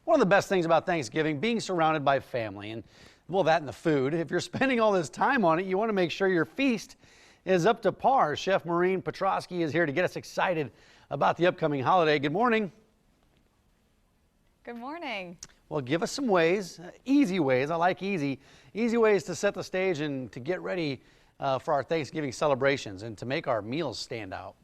One of the best things about Thanksgiving, being surrounded by family, and well, that and the food. If you're spending all this time on it, you want to make sure your feast is up to par. Chef Maureen Petrosky is here to get us excited about the upcoming holiday. Good morning. Good morning. Well, give us some ways, easy ways, I like easy ways to set the stage and to get ready for our Thanksgiving celebrations and to make our meals stand out.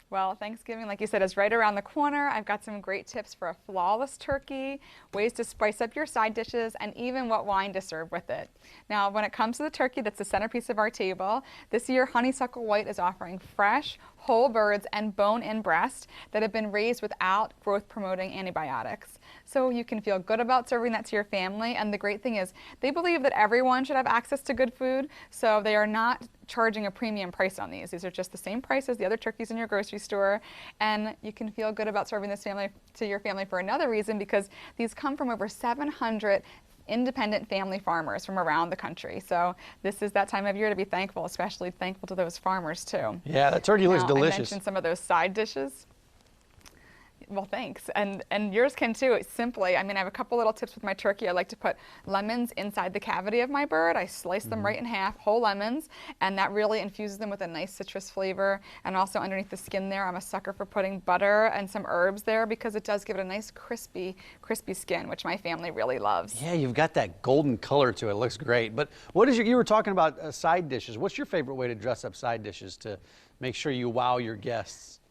Well, Thanksgiving, like you said, is right around the corner. I've got some great tips for a flawless turkey, ways to spice up your side dishes, and even what wine to serve with it. Now, when it comes to the turkey, that's the centerpiece of our table. This year, Honeysuckle White is offering fresh, whole birds and bone-in breast that have been raised without growth-promoting antibiotics. So you can feel good about serving that to your family. And the great thing is, they believe that everyone should have access to good food, so they are not charging a premium price on these. These are just the same price as the other turkeys in your grocery store, and you can feel good about serving this to your family for another reason, because these come from over 700 independent family farmers from around the country. So this is that time of year to be thankful, especially thankful to those farmers too. Yeah, that turkey looks delicious. I mentioned some of those side dishes. Well, thanks. And yours can too. Simply, I mean, I have a couple little tips with my turkey. I like to put lemons inside the cavity of my bird. I slice them right in half, whole lemons, and that really infuses them with a nice citrus flavor. And also underneath the skin there, I'm a sucker for putting butter and some herbs there, because it does give it a nice crispy skin, which my family really loves. Yeah, you've got that golden color to it. It looks great. But what is you were talking about side dishes. What's your favorite way to dress up side dishes to make sure you wow your guests?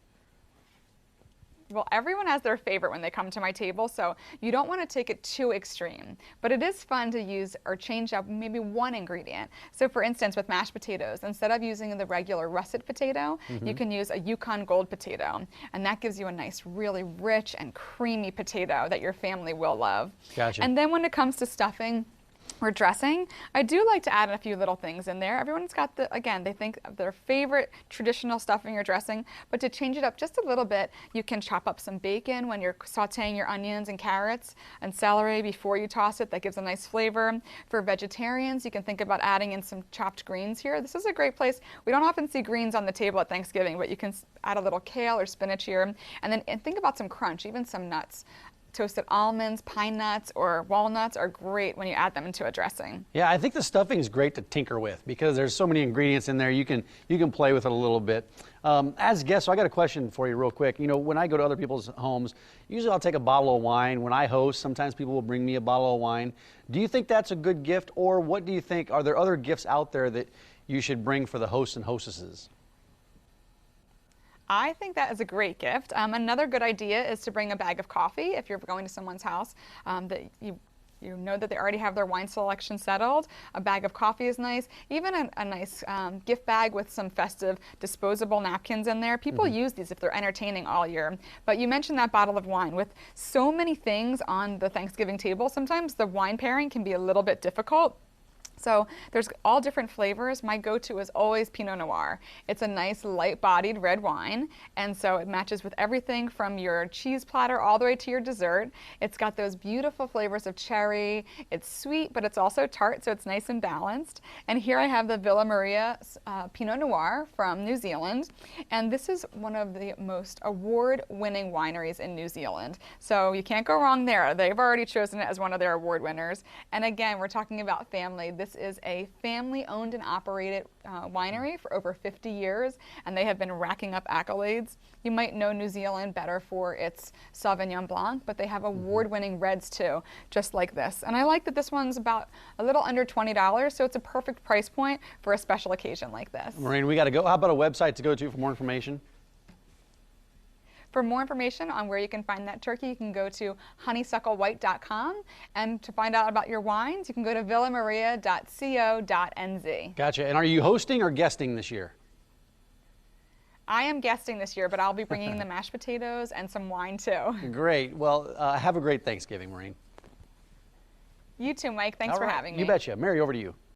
Well, everyone has their favorite when they come to my table, so you don't want to take it too extreme. But it is fun to use or change up maybe one ingredient. So for instance, with mashed potatoes, instead of using the regular russet potato, you can use a Yukon Gold potato. And that gives you a nice, really rich and creamy potato that your family will love. Gotcha. And then when it comes to stuffing or dressing, I do like to add a few little things in there. Everyone's got again, they think of their favorite traditional stuffing or dressing, but to change it up just a little bit, you can chop up some bacon when you're sauteing your onions and carrots and celery before you toss it. That gives a nice flavor. For vegetarians, you can think about adding in some chopped greens here. This is a great place. We don't often see greens on the table at Thanksgiving, but you can add a little kale or spinach here. And then think about some crunch, even some nuts. Toasted almonds, pine nuts, or walnuts are great when you add them into a dressing. Yeah, I think the stuffing is great to tinker with because there's so many ingredients in there. You can play with it a little bit. As guests, so I got a question for you real quick. You know, when I go to other people's homes, usually I'll take a bottle of wine. When I host, sometimes people will bring me a bottle of wine. Do you think that's a good gift, or what do you think? Are there other gifts out there that you should bring for the hosts and hostesses? I think that is a great gift. Another good idea is to bring a bag of coffee if you're going to someone's house that you know that they already have their wine selection settled. A bag of coffee is nice. Even a nice gift bag with some festive disposable napkins in there. People use these if they're entertaining all year. But you mentioned that bottle of wine. With so many things on the Thanksgiving table, sometimes the wine pairing can be a little bit difficult. So there's all different flavors. My go-to is always Pinot Noir. It's a nice light-bodied red wine, and so it matches with everything from your cheese platter all the way to your dessert. It's got those beautiful flavors of cherry. It's sweet, but it's also tart, so it's nice and balanced. And here I have the Villa Maria Pinot Noir from New Zealand, and this is one of the most award-winning wineries in New Zealand. So you can't go wrong there. They've already chosen it as one of their award winners. And again, we're talking about family. This is a family-owned and operated winery for over 50 years, and they have been racking up accolades. You might know New Zealand better for its Sauvignon Blanc, but they have award-winning reds too, just like this. And I like that this one's about a little under $20, so it's a perfect price point for a special occasion like this. Maureen, we got to go. How about a website to go to for more information? For more information on where you can find that turkey, you can go to honeysucklewhite.com. And to find out about your wines, you can go to villamaria.co.nz. Gotcha. And are you hosting or guesting this year? I am guesting this year, but I'll be bringing the mashed potatoes and some wine too. Great. Well, have a great Thanksgiving, Maureen. You too, Mike. Thanks for having me. You betcha. Mary, over to you.